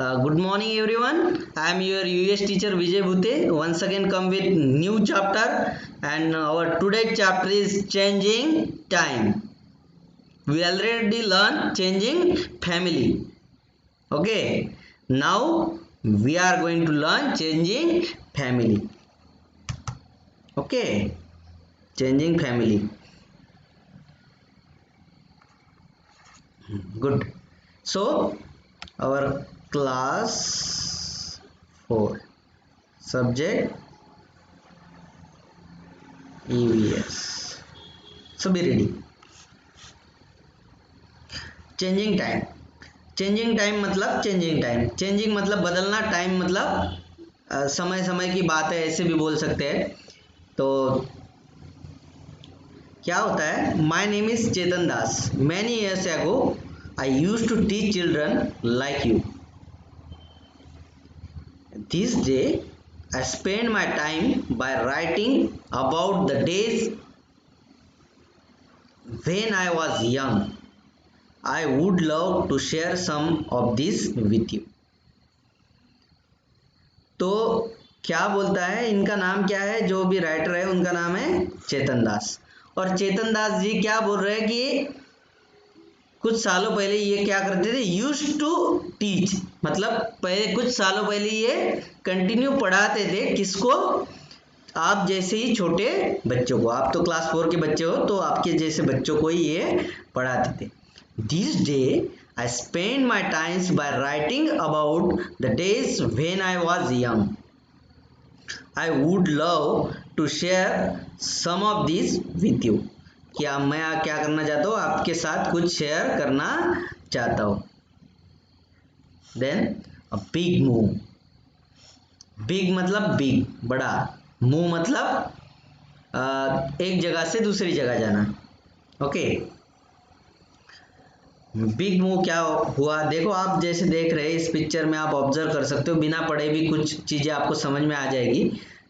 Good morning everyone. I am your US teacher Vijay Bhute. Once again come with new chapter and our today's chapter is changing time. We already learned changing family. Okay. Now we are going to learn changing family. Okay. Changing family. Good. So our class 4 subject EVS. So be ready. Changing time. Changing time मतलब changing time. Changing मतलब बदलना, time मतलब समय समय की बात है, ऐसे भी बोल सकते हैं. तो क्या होता है, my name is Chetan Das. Many years ago I use to teach children like you. This day I spend my time by writing about the days when I was young. I would love to share some of this with you. तो क्या बोलता है, इनका नाम क्या है, जो भी राइटर है उनका नाम है चेतन दास. और चेतन दास जी क्या बोल रहे हैं कि कुछ सालों पहले ये क्या करते थे, यूज टू टीच, मतलब पहले कुछ सालों पहले ये कंटिन्यू पढ़ाते थे. किसको? आप जैसे ही छोटे बच्चों को. आप तो क्लास 4 के बच्चे हो, तो आपके जैसे बच्चों को ही ये पढ़ाते थे. This day I spend my times by writing about the days when I was young. I would love to share some of this with you. क्या मैं क्या करना चाहता हूँ, आपके साथ कुछ शेयर करना चाहता हूँ. Then a big move. Big मतलब बिग, बड़ा. मूव मतलब एक जगह से दूसरी जगह जाना. ओके. बिग मूव क्या हुआ, देखो आप जैसे देख रहे हैं इस पिक्चर में, आप ऑब्जर्व कर सकते हो. बिना पढ़े भी कुछ चीज़ें आपको समझ में आ जाएगी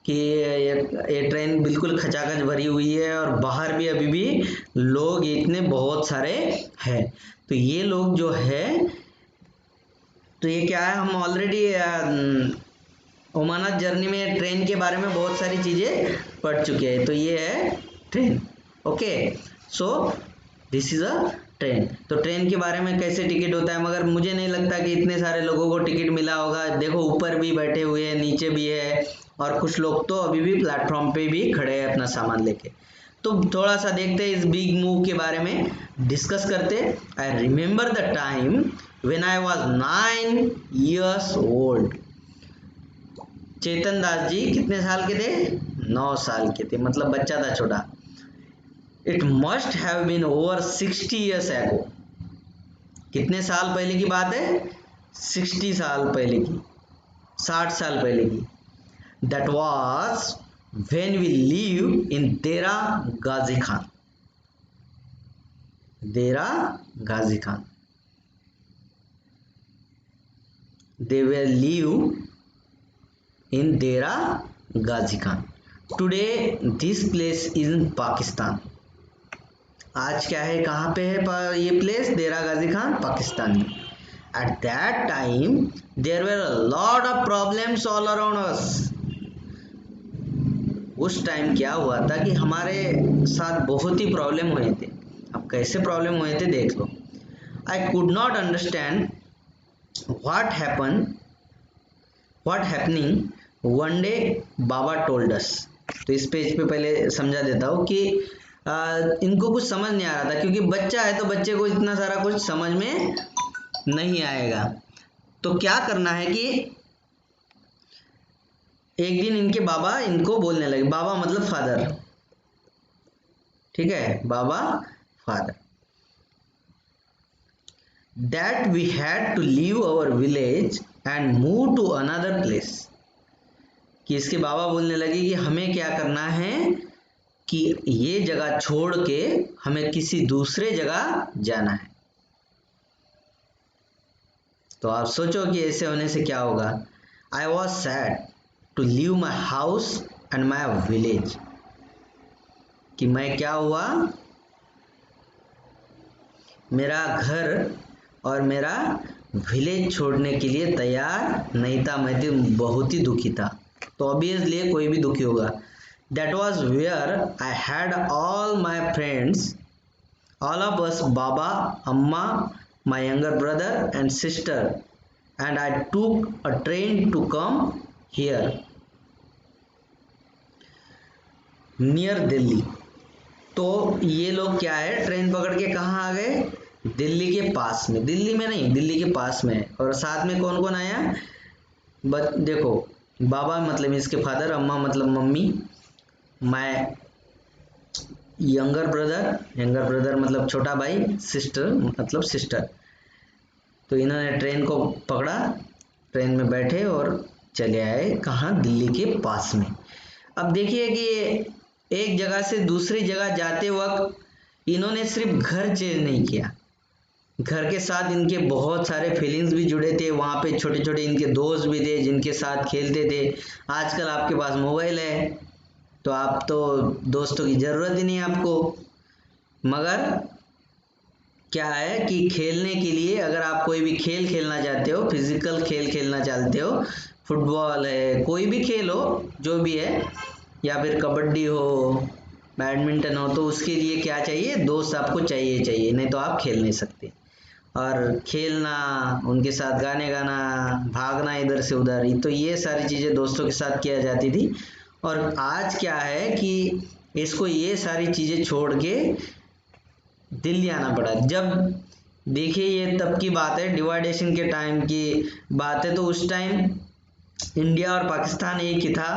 कि ये ट्रेन बिल्कुल खचाखच भरी हुई है और बाहर भी अभी भी लोग इतने बहुत सारे हैं. तो ये लोग जो है, तो ये क्या है, हम ऑलरेडी ओमानाथ जर्नी में ट्रेन के बारे में बहुत सारी चीज़ें पढ़ चुके हैं. तो ये है train. Okay. So this is a train. तो ट्रेन के बारे में कैसे टिकट होता है, मगर मुझे नहीं लगता कि इतने सारे लोगों को टिकट मिला होगा. देखो ऊपर भी बैठे हुए हैं, नीचे भी है, और कुछ लोग तो अभी भी प्लेटफॉर्म पे भी खड़े हैं अपना सामान लेके. तो थोड़ा सा देखते हैं, इस बिग मूव के बारे में डिस्कस करते. I remember the time when I was 9 years old. चेतन दास जी कितने साल के थे? 9 साल के थे, मतलब बच्चा था छोटा. It must have been over 60 years ago. कितने साल पहले की बात है? 60 साल पहले की, 60 साल पहले की. That was when we live in Dera Ghazi Khan. देरा गाजी खान. दे वर live in Dera Ghazi Khan. Today this place is in Pakistan. आज क्या है, कहाँ पे है ये प्लेस? देरा गाजी खान, पाकिस्तान में. At that time there were a lot of problems all around us. उस टाइम क्या हुआ था कि हमारे साथ बहुत ही प्रॉब्लम हुए थे. अब कैसे प्रॉब्लम हुए थे देख लो. I could not understand what happen, what happening. One day Baba told us. तो इस पेज पे पहले समझा देता हूँ कि इनको कुछ समझ नहीं आ रहा था, क्योंकि बच्चा है तो बच्चे को इतना सारा कुछ समझ में नहीं आएगा. तो क्या करना है कि एक दिन इनके बाबा इनको बोलने लगे. बाबा मतलब फादर, ठीक है, बाबा father. That we had to leave our village and move to another place. कि इसके बाबा बोलने लगे कि हमें क्या करना है कि ये जगह छोड़ के हमें किसी दूसरे जगह जाना है. तो आप सोचो कि ऐसे होने से क्या होगा. I was sad to leave my house and my village. कि मैं क्या हुआ, मेरा घर और मेरा विलेज छोड़ने के लिए तैयार नहीं था, मैं तो बहुत ही दुखी था। तो ऑब्वियसली कोई भी दुखी होगा। That was where I had all my friends, all of us, Baba, Amma, my younger brother and sister, and I took a train to come here near Delhi। तो ये लोग क्या है, ट्रेन पकड़ के कहाँ आ गए, दिल्ली के पास में, दिल्ली में नहीं, दिल्ली के पास में। और साथ में कौन कौन आया, देखो, बाबा मतलब इसके फादर, अम्मा मतलब मम्मी, मैं यंगर ब्रदर मतलब छोटा भाई, सिस्टर मतलब सिस्टर। तो इन्होंने ट्रेन को पकड़ा, ट्रेन में बैठे और चले आए कहाँ, दिल्ली के पास में। अब देखिए कि एक जगह से दूसरी जगह जाते वक्त इन्होंने सिर्फ घर चेंज नहीं किया, घर के साथ इनके बहुत सारे फीलिंग्स भी जुड़े थे। वहाँ पे छोटे छोटे इनके दोस्त भी थे जिनके साथ खेलते थे। आजकल आपके पास मोबाइल है तो आप तो दोस्तों की ज़रूरत ही नहीं है आपको। मगर क्या है कि खेलने के लिए अगर आप कोई भी खेल खेलना चाहते हो, फिजिकल खेल खेलना चाहते हो, फुटबॉल है, कोई भी खेल हो जो भी है, या फिर कबड्डी हो, बैडमिंटन हो, तो उसके लिए क्या चाहिए, दोस्त आपको चाहिए, नहीं तो आप खेल नहीं सकते। और खेलना, उनके साथ गाने गाना, भागना इधर से उधर, तो ये सारी चीज़ें दोस्तों के साथ किया जाती थी। और आज क्या है कि इसको ये सारी चीज़ें छोड़ के दिल्ली आना पड़ा। जब देखिए ये तब की बात है, डिवाइडेशन के टाइम की बात है। तो उस टाइम इंडिया और पाकिस्तान एक ही था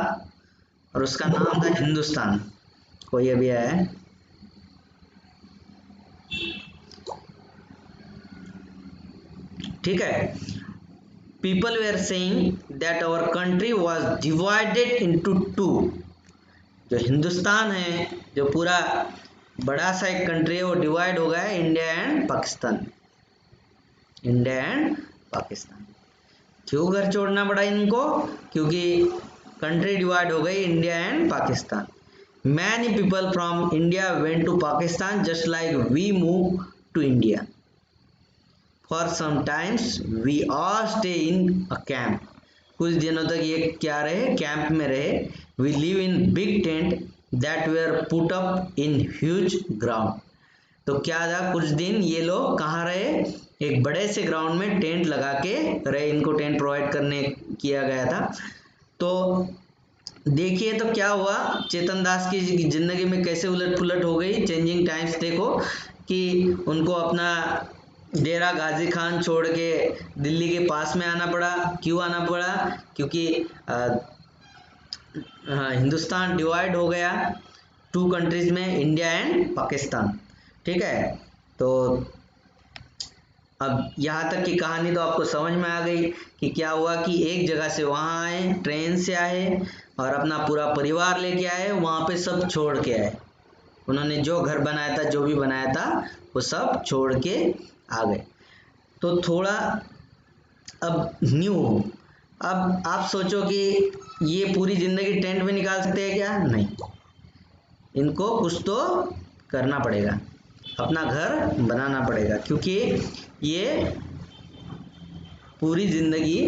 और उसका नाम था हिंदुस्तान। कोई अभी आया है, ठीक है। People were saying that our country was divided into two. जो हिंदुस्तान है, जो पूरा बड़ा सा एक कंट्री है, वो डिवाइड हो गया है India and Pakistan, India and Pakistan. क्यों घर छोड़ना पड़ा इनको, क्योंकि कंट्री डिवाइड हो गई India and Pakistan. Many people from India went to Pakistan just like we move to India. For some times we all stay in a camp. कुछ दिनों तक ये क्या रहे, कैंप में रहे। We live in big tent that were put up in huge ground. तो क्या था, कुछ दिन ये लोग कहाँ रहे, एक बड़े से ग्राउंड में टेंट लगा के रहे, इनको टेंट प्रोवाइड करने किया गया था। तो देखिए तो क्या हुआ, चेतन दास की जिंदगी में कैसे उलट पुलट हो गई, चेंजिंग टाइम्स देखो कि उनको अपना डेरा गाजी खान छोड़ के दिल्ली के पास में आना पड़ा। क्यों आना पड़ा, क्योंकि हिंदुस्तान डिवाइड हो गया टू कंट्रीज में, इंडिया एंड पाकिस्तान, ठीक है। तो अब यहाँ तक की कहानी तो आपको समझ में आ गई कि क्या हुआ कि एक जगह से वहाँ आए, ट्रेन से आए और अपना पूरा परिवार लेके आए, वहाँ पे सब छोड़ के आए। उन्होंने जो घर बनाया था, जो भी बनाया था, वो सब छोड़ के आ गए। तो थोड़ा अब न्यू हो। अब आप सोचो कि ये पूरी जिंदगी टेंट में निकाल सकते हैं क्या, नहीं, इनको कुछ तो करना पड़ेगा, अपना घर बनाना पड़ेगा, क्योंकि ये पूरी जिंदगी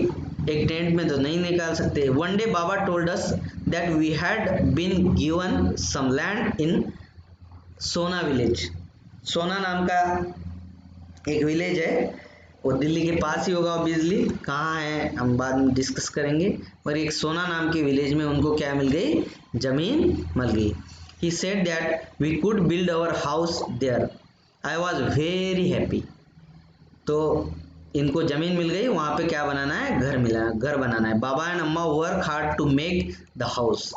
एक टेंट में तो नहीं निकाल सकते। One day Baba told us that we had been given some land in Sona village. सोना नाम का एक विलेज है, वो दिल्ली के पास ही होगा ऑब्वियसली, कहाँ है हम बाद में डिस्कस करेंगे। और एक सोना नाम के विलेज में उनको क्या मिल गई, जमीन मिल गई। He said that we could build our house there. I was very happy. तो इनको जमीन मिल गई, वहाँ पे क्या बनाना है, घर मिला, घर बनाना है। Baba and Amma work hard to make the house.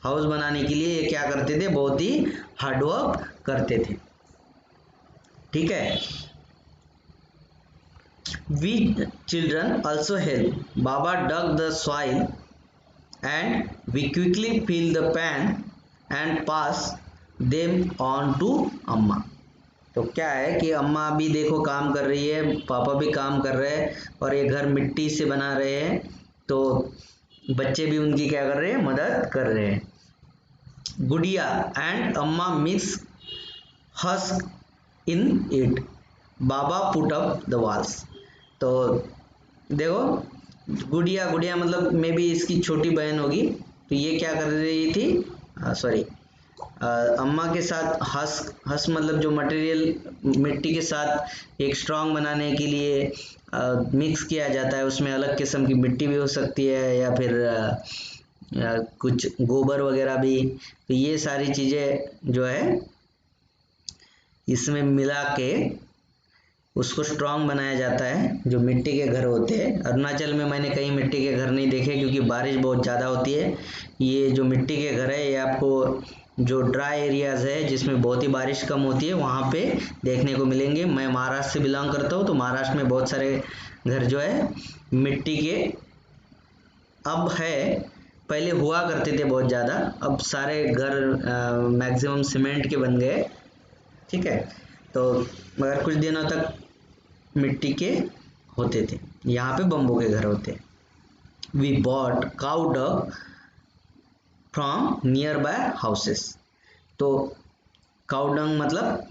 House बनाने के लिए ये क्या करते थे, बहुत ही हार्डवर्क करते थे, ठीक है। We children also help. Baba dug the soil and we quickly fill the pan and pass them on to अम्मा। तो क्या है कि अम्मा भी देखो काम कर रही है, पापा भी काम कर रहे हैं और ये घर मिट्टी से बना रहे हैं, तो बच्चे भी उनकी क्या कर रहे हैं, मदद कर रहे हैं। गुड़िया एंड अम्मा mix husk in it. Baba put up the walls. तो देखो गुड़िया, गुड़िया मतलब मे बी इसकी छोटी बहन होगी। तो ये क्या कर रही थी, सॉरी, अम्मा के साथ हंस हंस मतलब जो मटेरियल मिट्टी के साथ एक स्ट्रांग बनाने के लिए मिक्स किया जाता है, उसमें अलग किस्म की मिट्टी भी हो सकती है या फिर कुछ गोबर वगैरह भी। तो ये सारी चीज़ें जो है इसमें मिला के उसको स्ट्रांग बनाया जाता है, जो मिट्टी के घर होते हैं। अरुणाचल में मैंने कहीं मिट्टी के घर नहीं देखे क्योंकि बारिश बहुत ज़्यादा होती है। ये जो मिट्टी के घर है ये आपको जो ड्राई एरियाज है जिसमें बहुत ही बारिश कम होती है वहाँ पे देखने को मिलेंगे। मैं महाराष्ट्र से बिलोंग करता हूँ, तो महाराष्ट्र में बहुत सारे घर जो है मिट्टी के अब है, पहले हुआ करते थे बहुत ज़्यादा, अब सारे घर मैक्सिमम सीमेंट के बन गए। ठीक है, तो मगर कुछ दिनों तक मिट्टी के होते थे। यहाँ पे बम्बू के घर होते हैं। We bought cow dung from nearby houses. तो काउ डंग मतलब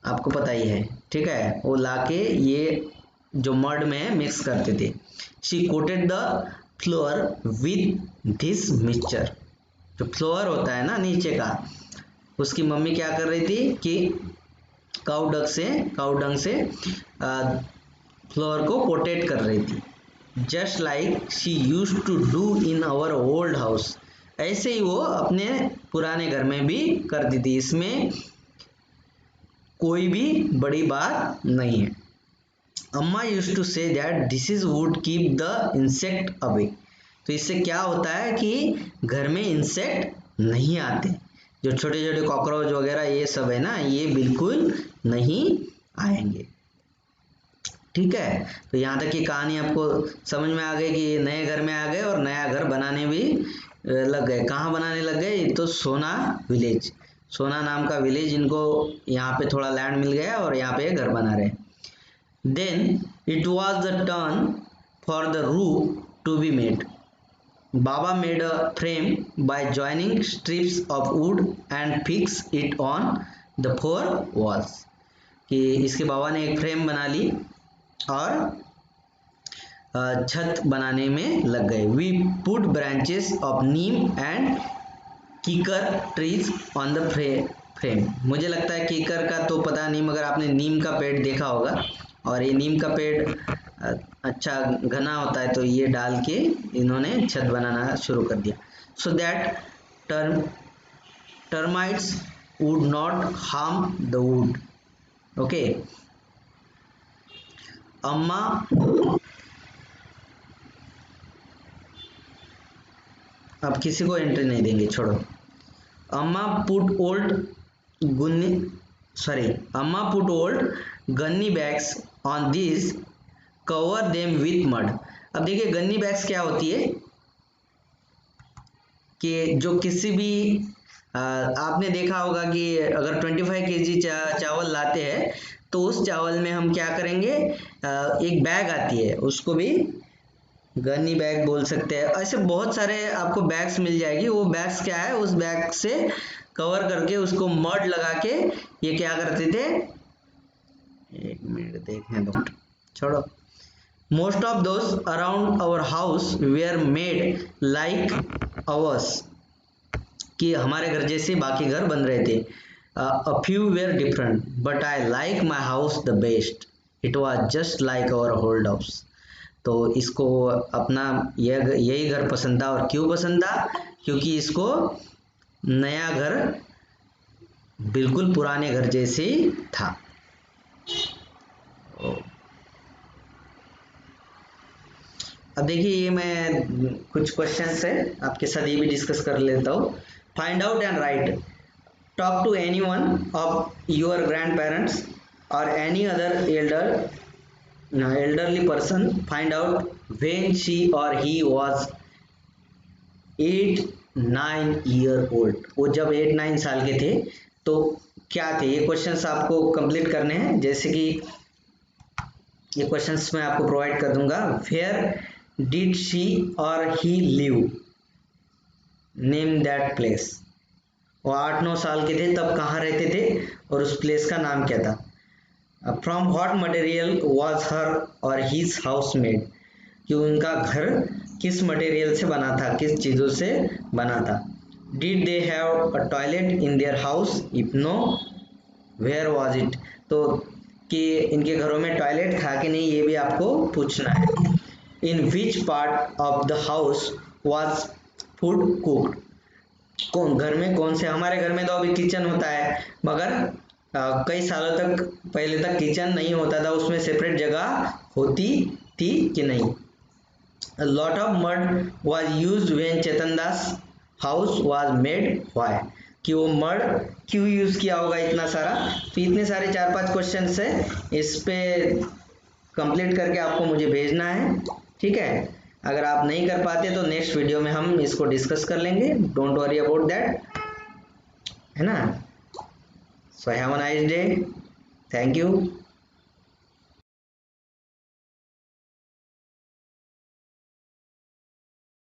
आपको पता ही है, ठीक है, वो लाके ये जो मड में मिक्स करते थे। She coated the floor with this mixture. जो फ्लोर होता है ना नीचे का, उसकी मम्मी क्या कर रही थी कि काउ डंग से फ्लोर को कोटेट कर रही थी। Just like she use to do in our old house. ऐसे ही वो अपने पुराने घर में भी करती थी, इसमें कोई भी बड़ी बात नहीं है। Amma use to say that this is would keep the insect away. तो इससे क्या होता है कि घर में इंसेक्ट नहीं आते, जो छोटे छोटे कॉकरोच वगैरह ये सब है ना, ये बिल्कुल नहीं आएंगे। ठीक है, तो यहाँ तक की कहानी आपको समझ में आ गई कि ये नए घर में आ गए और नया घर बनाने भी लग गए। कहाँ बनाने लग गए? तो सोना विलेज, सोना नाम का विलेज, इनको यहाँ पे थोड़ा लैंड मिल गया और यहाँ पे घर बना रहे। Then it was the turn for the roof to be made. Baba made a frame by joining strips of wood and fix it on the four walls। कि इसके बाबा ने एक फ्रेम बना ली और छत बनाने में लग गए। We put branches of neem and kikar trees on the frame. मुझे लगता है कीकर का तो पता नहीं, मगर आपने नीम का पेड़ देखा होगा, और ये नीम का पेड़ अच्छा घना होता है, तो ये डाल के इन्होंने छत बनाना शुरू कर दिया। So that termites would not harm the wood. Okay, अम्मा अब किसी को एंट्री नहीं देंगे, छोड़ो। अम्मा पुट ओल्ड गुन्नी अम्मा put old gunny bags on this, cover them with mud. अब देखिए गन्नी बैग्स क्या होती है कि जो किसी भी आपने देखा होगा कि अगर 25 kg चावल लाते हैं तो उस चावल में हम क्या करेंगे, एक बैग आती है, उसको भी गन्नी बैग बोल सकते हैं। ऐसे बहुत सारे आपको बैग्स मिल जाएगी। वो बैग्स क्या है, उस बैग से कवर करके उसको मड लगा के ये क्या करते थे, एक मिनट देखने दो, छोड़ो। Most of those around our house were made like ours, कि हमारे घर जैसे बाकी घर बन रहे थे। A few were different but I like my house the best, it was just like our old house. तो इसको अपना यही घर पसंद था। और क्यों पसंद था? क्योंकि इसको नया घर बिल्कुल पुराने घर जैसे ही था। अब देखिए ये मैं कुछ क्वेश्चंस है आपके साथ ये भी डिस्कस कर लेता हूँ। Find out and write, talk to any one of your grandparents और any other elderly person, find out when she or he was 8-9 year old। वो जब 8-9 साल के थे तो क्या थे, ये क्वेश्चंस आपको कंप्लीट करने हैं। जैसे कि ये क्वेश्चंस मैं आपको प्रोवाइड कर दूंगा। वेयर डिड शी और he live, name that place. वो 8-9 साल के थे तब कहाँ रहते थे और उस प्लेस का नाम क्या था। From what material was her और हिज हाउस मेड, कि उनका घर किस मटेरियल से बना था, किस चीजों से बना था। Did they have a toilet in their house, if no where was it, तो कि इनके घरों में टॉयलेट था कि नहीं, ये भी आपको पूछना है। In which part of the house was food cooked, कौन घर में कौन से, हमारे घर में तो अभी किचन होता है, मगर कई सालों तक पहले तक किचन नहीं होता था, उसमें सेपरेट जगह होती थी कि नहीं। A lot of mud was used when Chetan Das house was made, why, कि वो मड क्यों यूज किया होगा इतना सारा। तो इतने सारे 4-5 क्वेश्चन है, इस पे कंप्लीट करके आपको मुझे भेजना है, ठीक है। अगर आप नहीं कर पाते तो नेक्स्ट वीडियो में हम इसको डिस्कस कर लेंगे, डोंट वरी अबाउट दैट, है ना। So have a nice day, thank you.